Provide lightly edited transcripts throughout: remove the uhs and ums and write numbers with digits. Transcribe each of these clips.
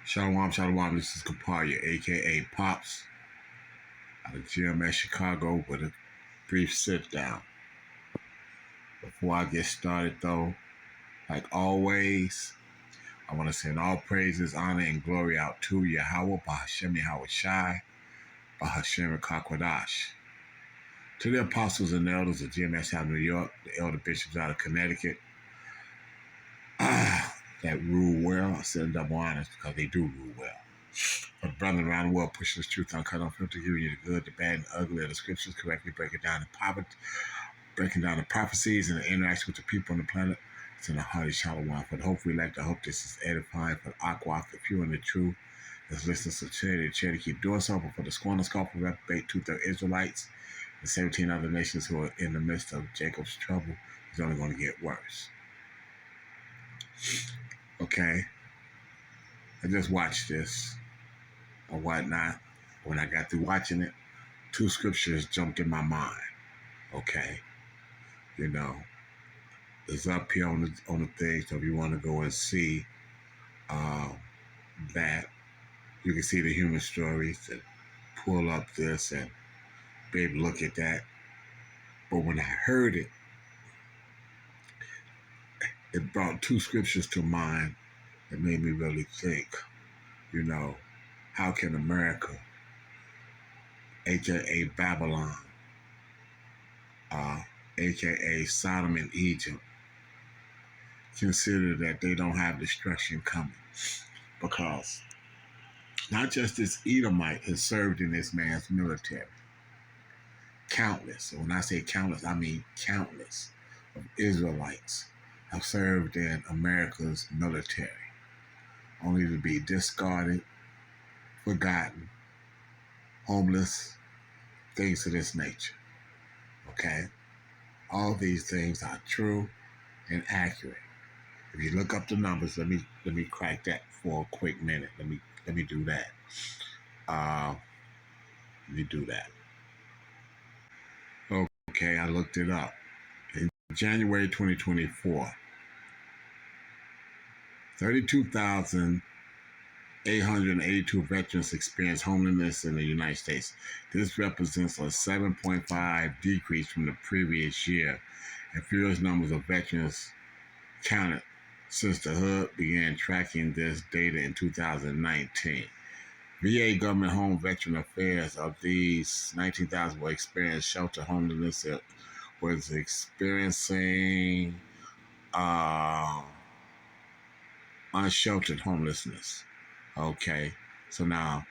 Shalom, shalom. This is Kapalia, aka Pops, out of GMS Chicago, with a brief sit down. Before I get started, though, like always, I want to send all praises, honor, and glory out to Yahweh, Bahashem Yahweh Shai, Bahashem Kakwadash. To the apostles and elders of GMS out of New York, the elder bishops out of Connecticut, that rule well. I send double honors because they do rule well. But brethren around the world pushing this truth uncut, unfiltered, giving you the good, the bad, and the ugly of the scriptures, correctly breaking down the prophecies and the interaction with the people on the planet. It's in a hearty shalom. For the hope we like to hope this is edifying for the aqua, the pure and the true. Let's listen to charity keep doing so, but for the scorn and scoffing reprobate two-third Israelites and 17 other nations who are in the midst of Jacob's trouble, it's only going to get worse. Okay? I just watched this or whatnot. When I got through watching it, two scriptures jumped in my mind. Okay, it's up here on the thing. So if you want to go and see that, you can see the human stories and pull up this and be able to look at that. But when I heard it, it brought two scriptures to mind that made me really think. How can America, aka Babylon, aka Sodom and Egypt, consider that they don't have destruction coming? Because not just this Edomite has served in this man's military. Countless, and when I say countless, I mean countless of Israelites have served in America's military, only to be discarded, forgotten, homeless, things of this nature. Okay? All these things are true and accurate. If you look up the numbers, let me crack that for a quick minute. Let me do that. Let me do that. Okay, I looked it up. In January 2024, 32,882 veterans experienced homelessness in the United States. This represents a 7.5 decrease from the previous year, and fewest numbers of veterans counted since the HUD began tracking this data in 2019. VA Government Home Veteran Affairs, of these 19,000 were experiencing shelter homelessness, was experiencing unsheltered homelessness. Okay, so now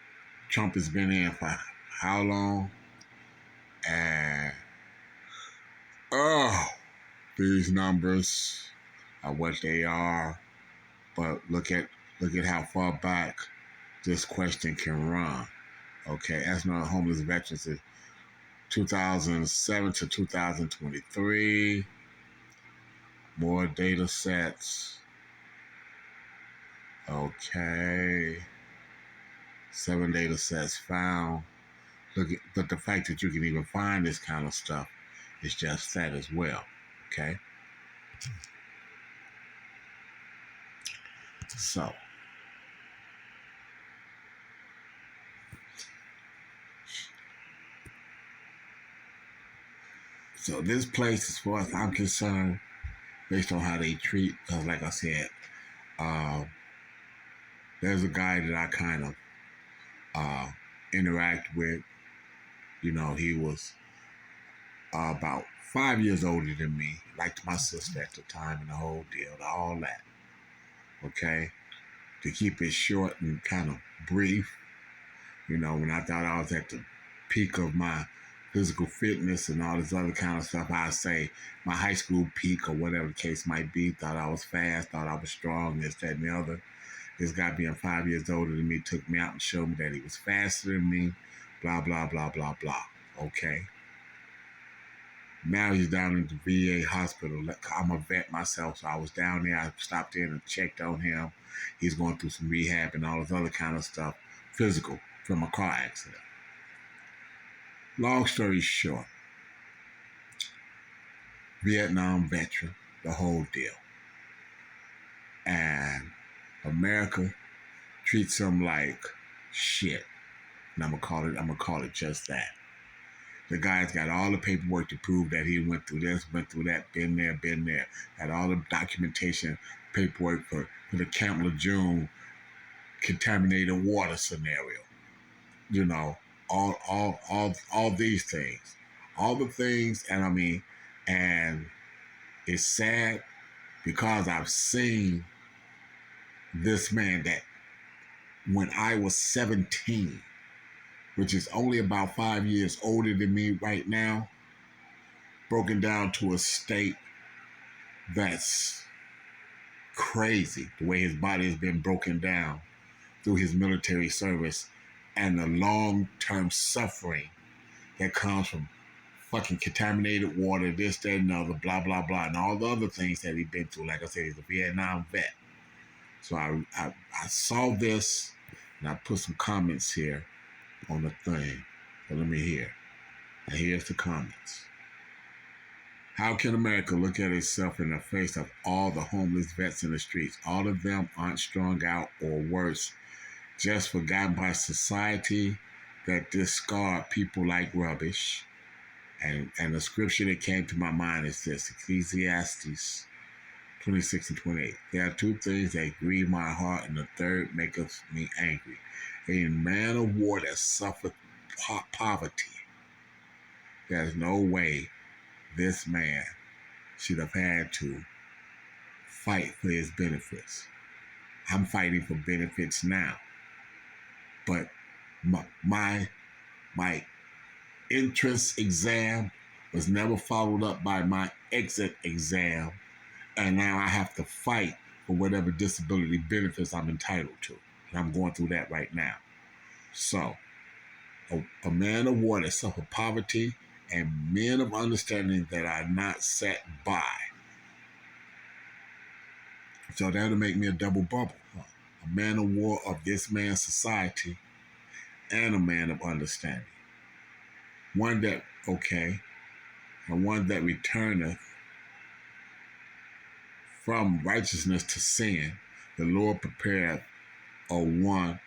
Trump has been in for how long? And these numbers are what they are. But look at how far back this question can run. Okay, Estimate of homeless veterans is 2007 to 2023. More data sets. Okay. 7 data sets found. But the fact that you can even find this kind of stuff is just that as well. Okay. So this place, as far as I'm concerned, based on how they treat, because like I said, there's a guy that I kind of interact with. He was about 5 years older than me, liked my sister at the time, and the whole deal, all that. Okay, to keep it short and kind of brief, when I thought I was at the peak of my physical fitness and all this other kind of stuff, I'd say my high school peak or whatever the case might be, thought I was fast, thought I was strong, this, that, and the other. This guy being 5 years older than me took me out and showed me that he was faster than me, blah, blah, blah, blah, blah. Okay. Now he's down in the VA hospital. I'm a vet myself, so I was down there. I stopped in and checked on him. He's going through some rehab and all this other kind of stuff, physical, from a car accident. Long story short, Vietnam veteran, the whole deal. And America treats him like shit. And I'm gonna call it just that. The guy's got all the paperwork to prove that he went through this, went through that, been there. Had all the documentation, paperwork for the Camp Lejeune contaminated water scenario. You know, all these things. All the things, and I mean, and it's sad because I've seen this man that when I was 17, which is only about 5 years older than me right now, broken down to a state that's crazy, the way his body has been broken down through his military service and the long-term suffering that comes from fucking contaminated water, this, that, and other, blah, blah, blah, and all the other things that he's been through. Like I said, he's a Vietnam vet. So I saw this, and I put some comments here on the thing. So let me hear. And here's the comments. How can America look at itself in the face of all the homeless vets in the streets? All of them aren't strung out or worse, just forgotten by society that discard people like rubbish. And the scripture that came to my mind is this, Ecclesiastes 26 and 28. There are two things that grieve my heart, and the third maketh me angry. A man of war that suffereth poverty. There's no way this man should have had to fight for his benefits. I'm fighting for benefits now. But my entrance exam was never followed up by my exit exam, and now I have to fight for whatever disability benefits I'm entitled to. And I'm going through that right now. So, a man of war that suffered poverty and men of understanding that are not set by. So that'll make me a double bubble. Huh? A man of war of this man's society and a man of understanding. One that, okay, and one that returneth from righteousness to sin. The Lord prepared a one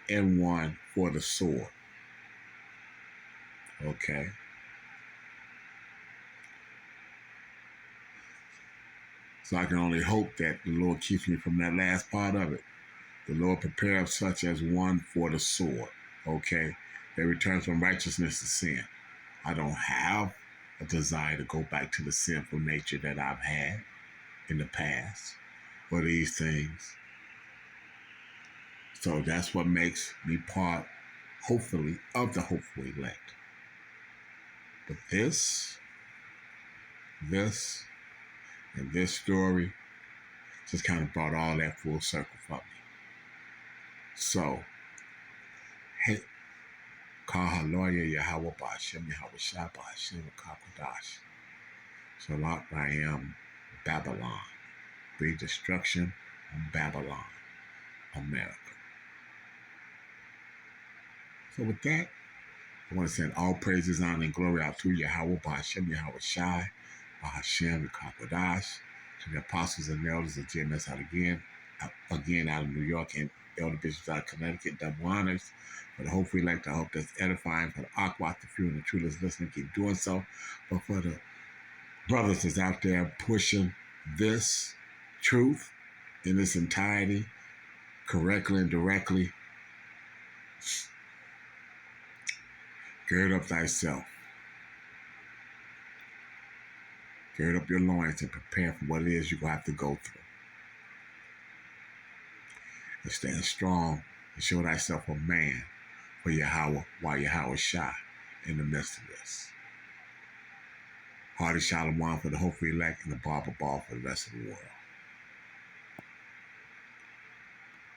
and one for the sword. Okay. So I can only hope that the Lord keeps me from that last part of it. The Lord prepared such as one for the sword. Okay. They return from righteousness to sin. I don't have a desire to go back to the sinful nature that I've had in the past for these things. So that's what makes me part, hopefully, of the hopeful elect. But this, and this story just kind of brought all that full circle for me. So, hey, Kahaloya Yahweh Ba'ashem Yahweh Shah Ba'ashem Kakodash. So Lord, I am Babylon. Bring destruction on Babylon, America. So with that, I want to send all praises, honor, and glory out to Yahweh Ba'ashem Yahweh Shah Ba'ashem Kakodash, to the apostles and elders of GMS again out of New York, and elder bishops out of Connecticut. Double honors for the hopefully like to hope that's edifying, for the Aquat, the few and the true that's listening, keep doing so. But for the brothers that's out there pushing this truth in its entirety, correctly and directly, gird up thyself. Gird up your loins and prepare for what it is you're going to have to go through. And stand strong and show thyself a man for Yahweh, while Yahweh Shah in the midst of this. Hearty Shalom for the hopefully elect and the barber ball for the rest of the world.